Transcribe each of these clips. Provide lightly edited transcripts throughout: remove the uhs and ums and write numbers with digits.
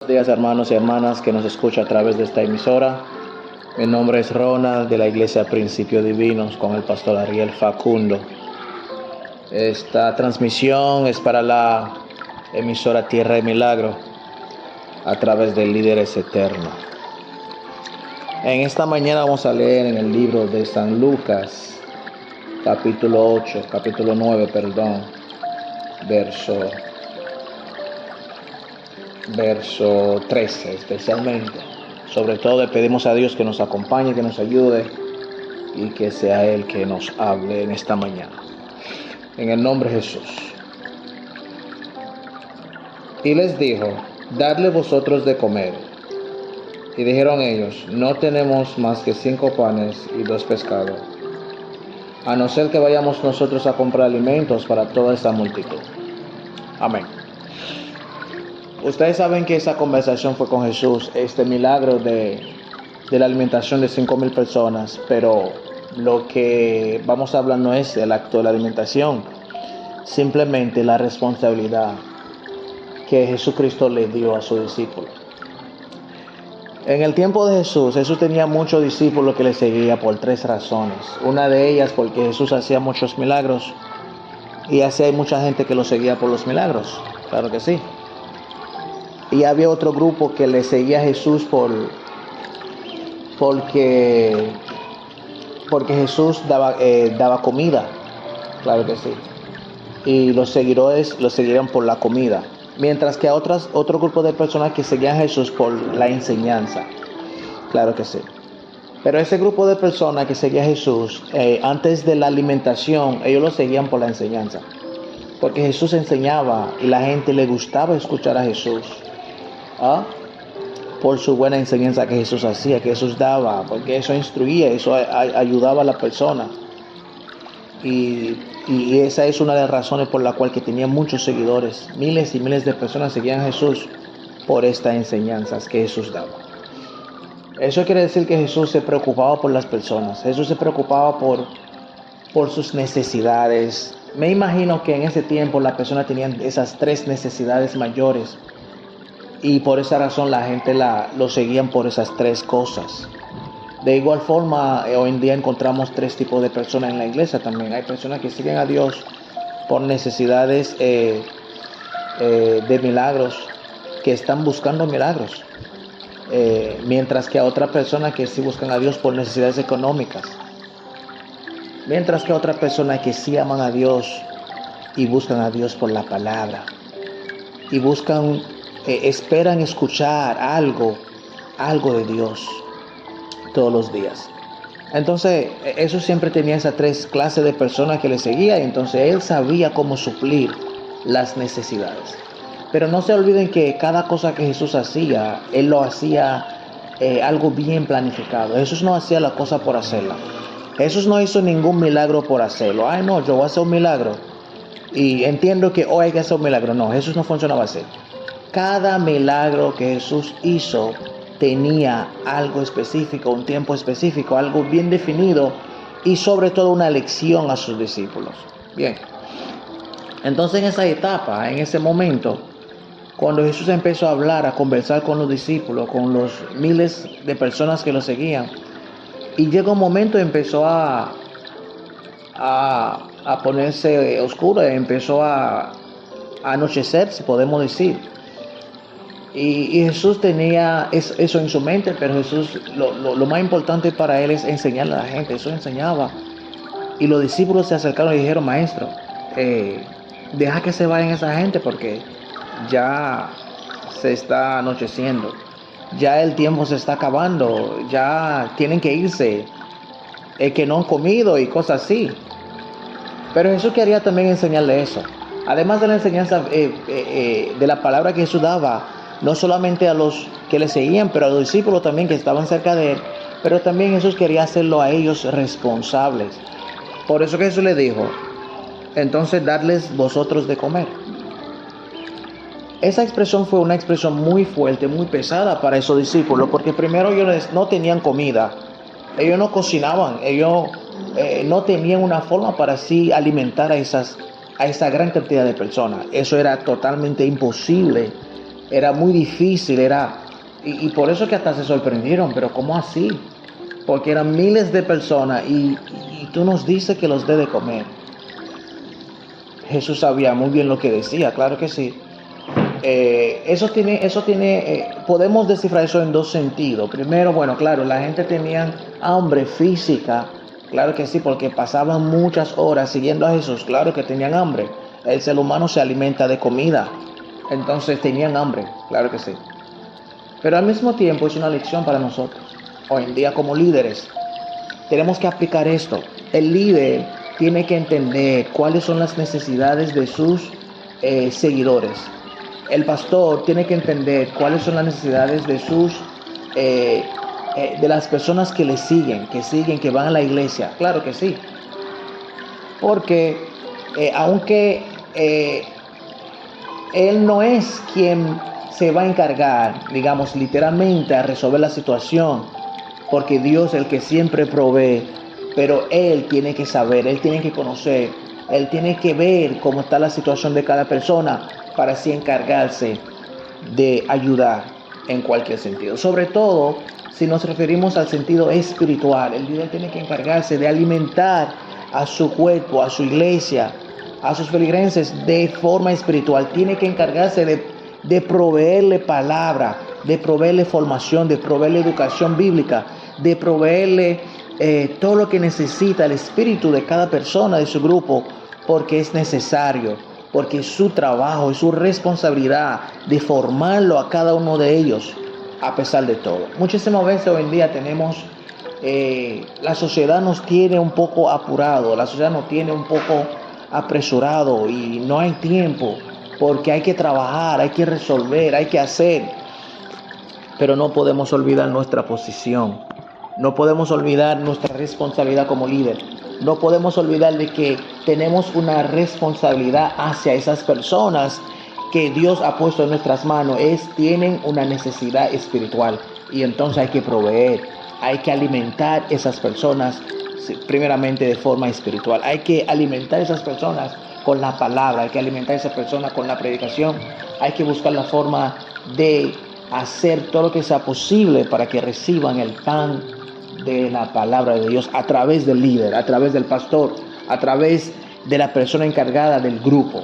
Buenos días, hermanos y hermanas que nos escuchan a través de esta emisora. Mi nombre es Ronald, de la Iglesia Principios Divinos, con el pastor Ariel Facundo. Esta transmisión es para la emisora Tierra de Milagro a través de Líderes Eternos. En esta mañana vamos a leer en el libro de San Lucas, capítulo 9, verso 13 especialmente. Sobre todo le pedimos a Dios que nos acompañe, que nos ayude y que sea Él que nos hable en esta mañana. En el nombre de Jesús. Y les dijo: dadle vosotros de comer. Y dijeron ellos: no tenemos más que 5 panes y 2 pescados, a no ser que vayamos nosotros a comprar alimentos para toda esta multitud. Amén. Ustedes saben que esa conversación fue con Jesús, este milagro de la alimentación de 5,000 personas, pero lo que vamos a hablar no es el acto de la alimentación, simplemente la responsabilidad que Jesucristo le dio a sus discípulos. En el tiempo de Jesús tenía muchos discípulos que le seguían por 3 razones. Una de ellas porque Jesús hacía muchos milagros, y así hay mucha gente que lo seguía por los milagros, claro que sí. Y había otro grupo que le seguía a Jesús porque Jesús daba comida, claro que sí. Y los seguidores lo seguían por la comida. Mientras que a otro grupo de personas que seguían a Jesús por la enseñanza, claro que sí. Pero ese grupo de personas que seguía a Jesús, antes de la alimentación, ellos lo seguían por la enseñanza. Porque Jesús enseñaba y la gente le gustaba escuchar a Jesús. Por su buena enseñanza que Jesús hacía, que Jesús daba, porque eso instruía, eso ayudaba a la persona. Y esa es una de las razones por la cual que tenía muchos seguidores. Miles y miles de personas seguían a Jesús por estas enseñanzas que Jesús daba. Eso quiere decir que Jesús se preocupaba por las personas. Jesús se preocupaba por sus necesidades. Me imagino que en ese tiempo las personas tenían esas 3 necesidades mayores. Y por esa razón la gente lo seguían por esas 3 cosas. De igual forma, hoy en día encontramos 3 tipos de personas en la iglesia también. Hay personas que siguen a Dios por necesidades de milagros, que están buscando milagros. Mientras que a otras personas que sí buscan a Dios por necesidades económicas. Mientras que a otras personas que sí aman a Dios y buscan a Dios por la palabra. Y esperan escuchar algo de Dios todos los días. Entonces, eso siempre tenía esas 3 clases de personas que le seguían. Entonces, él sabía cómo suplir las necesidades. Pero no se olviden que cada cosa que Jesús hacía, él lo hacía algo bien planificado. Jesús no hacía la cosa por hacerla. Jesús no hizo ningún milagro por hacerlo. Ay, no, yo voy a hacer un milagro y entiendo que hoy hay que hacer un milagro. No, Jesús no funcionaba así. Cada milagro que Jesús hizo tenía algo específico, un tiempo específico, algo bien definido, y sobre todo una lección a sus discípulos. Bien, entonces en esa etapa, en ese momento, cuando Jesús empezó a hablar, a conversar con los discípulos, con los miles de personas que lo seguían, y llegó un momento empezó a ponerse oscuro, empezó a anochecer, si podemos decir. Y Jesús tenía eso en su mente, pero Jesús, lo más importante para él es enseñarle a la gente. Jesús enseñaba. Y los discípulos se acercaron y dijeron: maestro, deja que se vayan esa gente porque ya se está anocheciendo. Ya el tiempo se está acabando. Ya tienen que irse. Que no han comido y cosas así. Pero Jesús quería también enseñarle eso. Además de la enseñanza de la palabra que Jesús daba, no solamente a los que le seguían, pero a los discípulos también que estaban cerca de él. Pero también Jesús quería hacerlo a ellos responsables. Por eso que Jesús le dijo: entonces dadles vosotros de comer. Esa expresión fue una expresión muy fuerte, muy pesada para esos discípulos, porque primero ellos no tenían comida. Ellos no cocinaban, ellos no tenían una forma para así alimentar a esa gran cantidad de personas. Eso era totalmente imposible era muy difícil, y por eso que hasta se sorprendieron, pero ¿cómo así? Porque eran miles de personas y tú nos dices que los dé de comer. Jesús sabía muy bien lo que decía, claro que sí. Podemos descifrar eso en dos sentidos. Primero, bueno, claro, la gente tenía hambre física, claro que sí, porque pasaban muchas horas siguiendo a Jesús, claro que tenían hambre. El ser humano se alimenta de comida, entonces tenían hambre, claro que sí. Pero al mismo tiempo es una lección para nosotros. Hoy en día como líderes tenemos que aplicar esto. El líder tiene que entender cuáles son las necesidades de sus seguidores. El pastor tiene que entender cuáles son las necesidades de de las personas que le siguen, que van a la iglesia. Claro que sí. Porque aunque él no es quien se va a encargar, digamos, literalmente a resolver la situación, porque Dios es el que siempre provee, pero Él tiene que saber, Él tiene que conocer, Él tiene que ver cómo está la situación de cada persona para así encargarse de ayudar en cualquier sentido. Sobre todo, si nos referimos al sentido espiritual, el líder tiene que encargarse de alimentar a su cuerpo, a su iglesia, a sus feligreses de forma espiritual. Tiene que encargarse de proveerle palabra, de proveerle formación, de proveerle educación bíblica, de proveerle todo lo que necesita el espíritu de cada persona de su grupo, porque es necesario, porque es su trabajo, es su responsabilidad de formarlo a cada uno de ellos, a pesar de todo. Muchísimas veces hoy en día tenemos, la sociedad nos tiene un poco apurado, la sociedad nos tiene un poco apresurado y no hay tiempo, porque hay que trabajar, hay que resolver, hay que hacer. Pero no podemos olvidar nuestra posición, no podemos olvidar nuestra responsabilidad como líder, no podemos olvidar de que tenemos una responsabilidad hacia esas personas que Dios ha puesto en nuestras manos. Tienen una necesidad espiritual y entonces hay que proveer, hay que alimentar esas personas primeramente de forma espiritual. Hay que alimentar a esas personas con la palabra, hay que alimentar a esas personas con la predicación, hay que buscar la forma de hacer todo lo que sea posible para que reciban el pan de la palabra de Dios a través del líder, a través del pastor, a través de la persona encargada del grupo,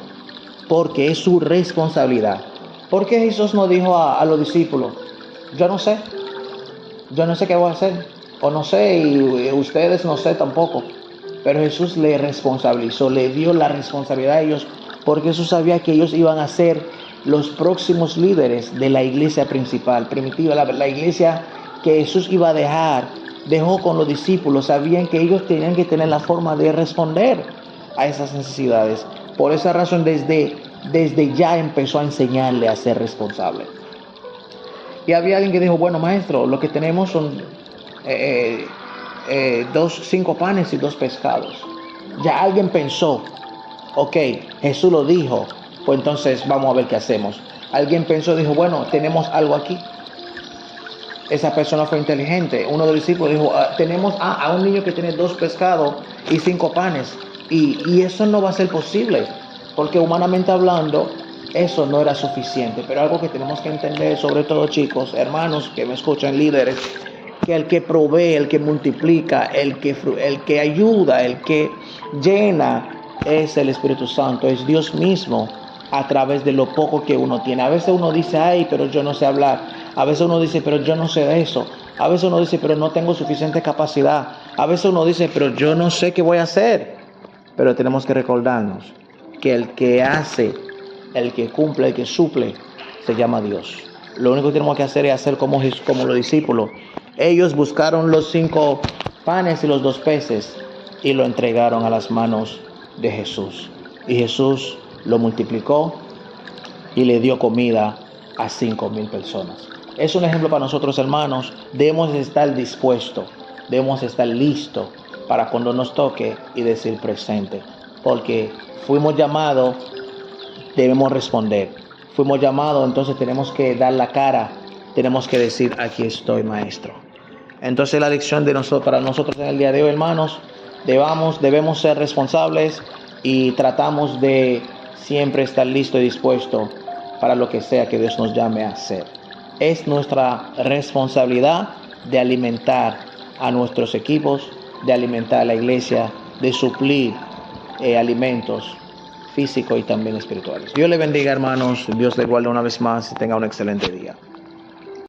porque es su responsabilidad. ¿Por qué Jesús no dijo a los discípulos, yo no sé qué voy a hacer, o no sé, y ustedes no sé tampoco? Pero Jesús le responsabilizó, le dio la responsabilidad a ellos, porque Jesús sabía que ellos iban a ser los próximos líderes de la iglesia principal, primitiva, la iglesia que Jesús iba a dejó con los discípulos. Sabían que ellos tenían que tener la forma de responder a esas necesidades. Por esa razón, desde ya empezó a enseñarle a ser responsable. Y había alguien que dijo, bueno, maestro, lo que tenemos son 5 panes y 2 pescados. Ya alguien pensó, ok, Jesús lo dijo, pues entonces vamos a ver qué hacemos. Alguien pensó, dijo, bueno, tenemos algo aquí. Esa persona fue inteligente. Uno de los discípulos dijo, tenemos a un niño que tiene 2 pescados y 5 panes. Y eso no va a ser posible, porque humanamente hablando, eso no era suficiente. Pero algo que tenemos que entender, sobre todo chicos, hermanos que me escuchan, líderes, que el que provee, el que multiplica, el que ayuda, el que llena, es el Espíritu Santo, es Dios mismo, a través de lo poco que uno tiene. A veces uno dice, ay, pero yo no sé hablar. A veces uno dice, pero yo no sé de eso. A veces uno dice, pero no tengo suficiente capacidad. A veces uno dice, pero yo no sé qué voy a hacer. Pero tenemos que recordarnos que el que hace, el que cumple, el que suple, se llama Dios. Lo único que tenemos que hacer es hacer como los discípulos. Ellos buscaron los 5 panes y los 2 peces y lo entregaron a las manos de Jesús. Y Jesús lo multiplicó y le dio comida a 5,000 personas. Es un ejemplo para nosotros, hermanos. Debemos estar dispuestos, debemos estar listos para cuando nos toque y decir presente. Porque fuimos llamados, debemos responder. Fuimos llamados, entonces tenemos que dar la cara. Tenemos que decir, aquí estoy, maestro. Entonces la lección para nosotros en el día de hoy, hermanos, debemos ser responsables y tratamos de siempre estar listo y dispuesto para lo que sea que Dios nos llame a hacer. Es nuestra responsabilidad de alimentar a nuestros equipos, de alimentar a la iglesia, de suplir alimentos físicos y también espirituales. Dios le bendiga, hermanos. Dios le guarde una vez más y tenga un excelente día.